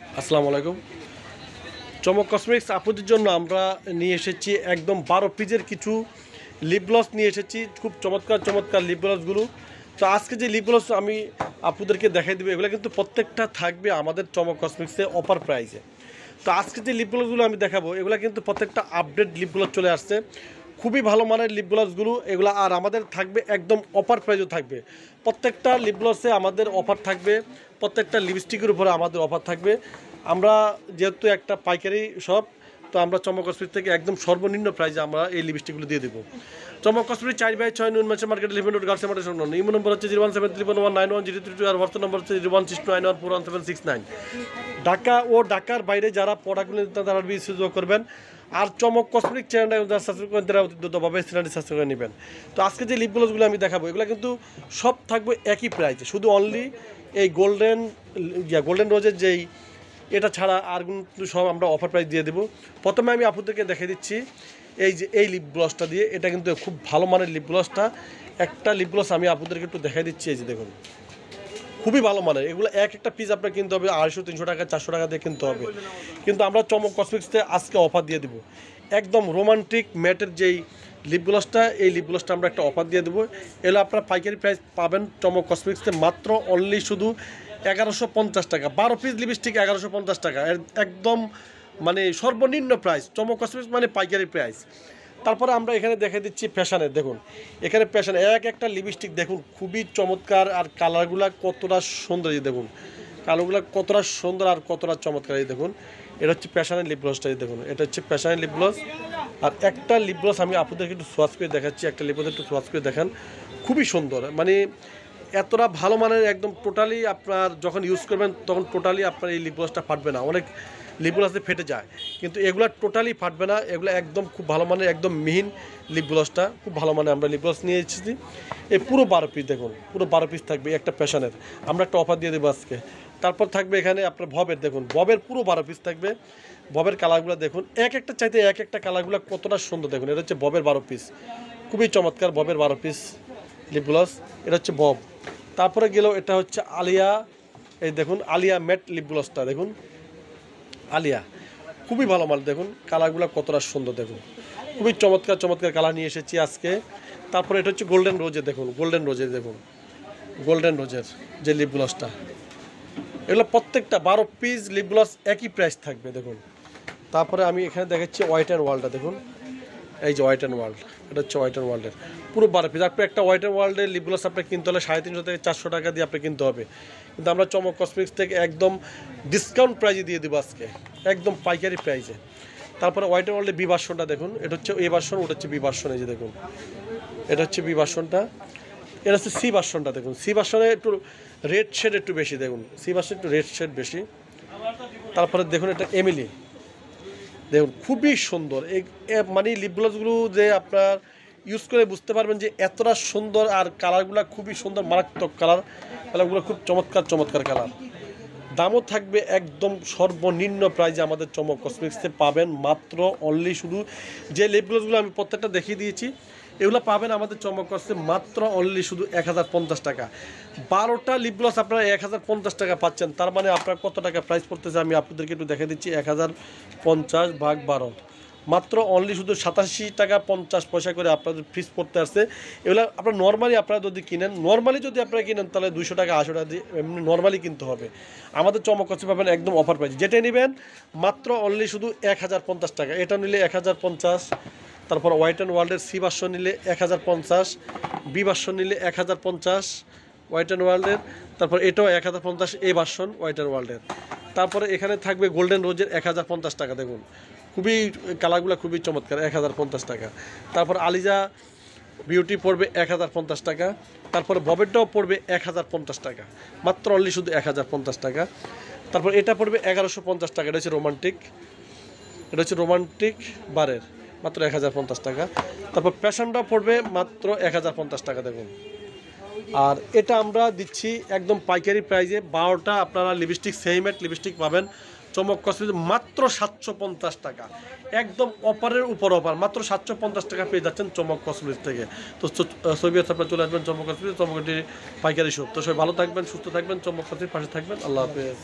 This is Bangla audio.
আসসালামু আলাইকুম। চমক কসমেটিক্স আপুদের জন্য আমরা নিয়ে এসেছি একদম 12 পিসের কিছু লিপ গ্লস নিয়ে এসেছি। খুব চমৎকার চমৎকার লিপ গ্লসগুলো। তো আজকে যে লিপ গ্লস আমি আপুদেরকে দেখাই দেবো, এগুলো কিন্তু প্রত্যেকটা থাকবে আমাদের চমক কসমেটিক্সে অফার প্রাইসে। তো আজকে যে লিপ গ্লসগুলো আমি দেখাবো, এগুলো কিন্তু প্রত্যেকটা আপডেট লিপ গ্লস চলে আসছে, খুবই ভালো মানের লিপ গ্লসগুলো এগুলো। আর আমাদের থাকবে একদম অফার প্রাইসও থাকবে। প্রত্যেকটা লিপ গ্লসে আমাদের অফার থাকবে, প্রত্যেকটা লিপস্টিকের উপরে আমাদের অফার থাকবে। আমরা যেহেতু একটা পাইকারি শপ, তো আমরা চমক কসমেটিক্স থেকে একদম সর্বনিম্ন প্রাইসে আমরা এই লিপস্টিকগুলো দিয়ে দেবো। চমক কসমেটিক্স 4/6 নুন market market limited road girls market সংলগ্ন। ইমো নম্বর হচ্ছে 01731191032 আর হোয়াটসঅ্যাপ নম্বর হচ্ছে 01691411769। ঢাকা ও ঢাকার বাইরে যারা প্রোডাক্টগুলো নিতে তারা সুযোগ করবেন। আর চমক কসমেটিক্স চ্যানেলটা যারা সাবস্ক্রাইব করেন তারা দ্রুতভাবে চ্যানেলটি সাবস্ক্রাইব করে নেবেন। তো আজকে যে লিপগুলোগুলো আমি দেখাবো, এগুলো কিন্তু সব থাকবে একই প্রাইসে, শুধু অনলি এই গোল্ডেন রোজের যেই এটা ছাড়া আর কিন্তু সব আমরা অফার প্রাইস দিয়ে দেবো। প্রথমে আমি আপনাদেরকে দেখে দিচ্ছি এই যে এই লিপ গ্লসটা দিয়ে, এটা কিন্তু খুব ভালো মানের লিপ গ্লসটা। একটা লিপ গ্লস আমি আপনাদেরকে একটু দেখাই দিচ্ছি। এই যে দেখুন, খুবই ভালো মানের। এগুলো এক একটা পিস আপনার কিনতে হবে 250-300 টাকা 400 টাকা দিয়ে কিনতে হবে, কিন্তু আমরা চমক কসমেটিক্সে আজকে অফার দিয়ে দেবো। একদম রোমান্টিক ম্যাটের যেই লিপ গ্লসটা, এই লিপ গ্লসটা আমরা একটা অফার দিয়ে দেবো। এগুলো আপনার পাইকারি প্রাইস পাবেন চমক কসমেটিক্সে মাত্র অনলি শুধু 1150 টাকা। 12 পিস লিপস্টিক 1150 টাকা, একদম মানে সর্বনিম্ন প্রাইস। চমক কসমেটিক্স মানে পাইকারি প্রাইস। তারপরে আমরা এখানে দেখে দিচ্ছি ফ্যাশনের। দেখুন এখানে ফ্যাশন এক একটা লিপস্টিক দেখুন খুবই চমৎকার, আর কালারগুলা কতটা সুন্দর। এই দেখুন কালারগুলো কতটা সুন্দর আর কতটা চমৎকার। এই দেখুন এটা হচ্ছে ফ্যাশনের লিপ গ্লসটা। এই দেখুন এটা হচ্ছে ফ্যাশনের লিপ গ্লস। আর একটা লিপ গ্লস আমি আপনাদেরকে একটু সোয়াচ করে দেখাচ্ছি, একটা লিপ গ্লস একটু সোয়াচ করে দেখান, খুবই সুন্দর। মানে এতটা ভালো মানের, একদম টোটালি আপনার যখন ইউজ করবেন তখন টোটালি আপনার এই লিপ গ্লসটা ফাটবে না। অনেক লিপ গ্লসে ফেটে যায়, কিন্তু এগুলো টোটালি ফাটবে না। এগুলো একদম খুব ভালো মানের, একদম মিহিন লিপ গ্লসটা খুব ভালো মানের আমরা লিপ গ্লস নিয়ে এসেছি। এই পুরো 12 পিস দেখুন, পুরো 12 পিস থাকবে একটা ফ্যাশনের। আমরা একটা অফার দিয়ে দেবো আজকে। তারপর থাকবে এখানে আপনার ভবের। দেখুন ভবের পুরো 12 পিস থাকবে। ভবের কালারগুলো দেখুন এক একটা চাইতে এক একটা কালারগুলো কতটা সুন্দর। দেখুন এটা হচ্ছে ভবের 12 পিস, খুবই চমৎকার ভবের 12 পিস লিপ গ্লস। এটা হচ্ছে ভব। তারপরে গেলেও এটা হচ্ছে আলিয়া। এই দেখুন আলিয়া ম্যাট লিপ গ্লসটা দেখুন, আলিয়া খুবই ভালো মাল। দেখুন কালারগুলো কতটা সুন্দর, দেখুন খুবই চমৎকার চমৎকার কালার নিয়ে এসেছি আজকে। তারপরে এটা হচ্ছে গোল্ডেন রোজের। দেখুন গোল্ডেন রোজের, দেখুন গোল্ডেন রোজের যে লিপ গ্লসটা, এগুলো প্রত্যেকটা 12 পিস লিপ গ্লস একই প্রাইস থাকবে। দেখুন তারপরে আমি এখানে দেখাচ্ছি হোয়াইট অ্যান্ড ওয়ার্ল্ডটা। দেখুন এই যে হোয়াইট অ্যান্ড ওয়ার্ল্ড, এটা হচ্ছে হোয়াইট অ্যান্ড ওয়ার্ল্ডের পুরো 12 পিস। আপনি একটা হোয়াইট অ্যান্ড ওয়ার্ল্ডের লিপ গ্লস আপনাকে কিনতে হলে 350 থেকে 400 টাকা দিয়ে আপনি কিনতে হবে, কিন্তু আমরা চমক কসমেটিক্স থেকে একদম ডিসকাউন্ট প্রাইজে দিয়ে দেবো আজকে, একদম পাইকারি প্রাইসে। তারপরে হোয়াইট অ্যান্ড ওয়ার্ল্ডের বি ভার্সনটা দেখুন, এটা হচ্ছে এ ভার্সন, ওটা হচ্ছে বি ভার্সন। এই যে দেখুন এটা হচ্ছে বি ভার্সনটা, এটা হচ্ছে সি ভার্সনটা। দেখুন সি ভার্সনে একটু রেড শেড একটু বেশি, দেখুন সি ভার্সন একটু রেড শেড বেশি। তারপরে দেখুন এটা এমিলি, দেখুন খুবই সুন্দর। এই মানে লিপ গ্লসগুলো যে আপনার ইউজ করে বুঝতে পারবেন যে এতটা সুন্দর, আর কালারগুলো খুবই সুন্দর, মারাত্মক কালার। কালারগুলো খুব চমৎকার চমৎকার কালার। দামও থাকবে একদম সর্বনিম্ন প্রাইজে আমাদের চমক কসমেটিক্সে পাবেন মাত্র অনলি শুধু যে লিপ গ্লসগুলো আমি প্রত্যেকটা দেখিয়ে দিয়েছি, এগুলো পাবেন আমাদের চমক কসে মাত্র অনলি শুধু 1050 টাকা। 12টা লিপ গ্লস আপনারা 1050 টাকা পাচ্ছেন। তার মানে আপনার কত টাকা প্রাইস পড়তেছে আমি আপনাদেরকে একটু দেখে দিচ্ছি। 1050 ভাগ 12, মাত্র অনলি শুধু 87 টাকা 50 পয়সা করে আপনাদের ফিস পড়তে আসছে। এগুলো আপনার নর্মালি আপনারা যদি কিনেন, নর্মালি যদি আপনারা কিনেন তাহলে 200 টাকা 80 টাকা দিয়ে এমনি নর্মালি কিনতে হবে। আমাদের চমক কসে পাবেন একদম অফার প্রাইস। যেটা নেবেন মাত্র অনলি শুধু 1050 টাকা। এটা নিলে 1050। তারপর হোয়াইট অ্যান্ড ওয়ার্ল্ডের সি ভার্সন নিলে 1050, বি ভার্সন নিলে 1050 হোয়াইট অ্যান্ড ওয়ার্ল্ডের। তারপর এটাও 1050 এ ভার্সন হোয়াইট অ্যান্ড ওয়ার্ল্ডের। তারপরে এখানে থাকবে গোল্ডেন রোজের 1050 টাকা। দেখুন খুবই কালারগুলো খুবই চমৎকার, 1050 টাকা। তারপর আলিজা বিউটি পড়বে 1050 টাকা। তারপরে ববেরটাও পড়বে 1050 টাকা, মাত্র অনলি শুধু 1050 টাকা। তারপর এটা পড়বে 1150 টাকা। এটা হচ্ছে রোমান্টিক, এটা হচ্ছে রোমান্টিক বারের, মাত্র 1050 টাকা। তারপর প্যাশনটা পড়বে মাত্র 1050 টাকা। দেখুন আর এটা আমরা দিচ্ছি একদম পাইকারি প্রাইজে। 12টা আপনারা লিপস্টিক সেমএট লিপস্টিক পাবেন চমক কসমেটিক্স মাত্র 750 টাকা, একদম অফারের উপর অফার। মাত্র 750 টাকা পেয়ে যাচ্ছেন চমক কসমেটিক্স থেকে। তো ছবি আপনারা চলে আসবেন চমক কসমেটিক্স, চমকটি পাইকারি শপ। তো সবাই ভালো থাকবেন, সুস্থ থাকবেন, চমক কসমেটিক্স পাশে থাকবেন। আল্লাহ হাফেজ।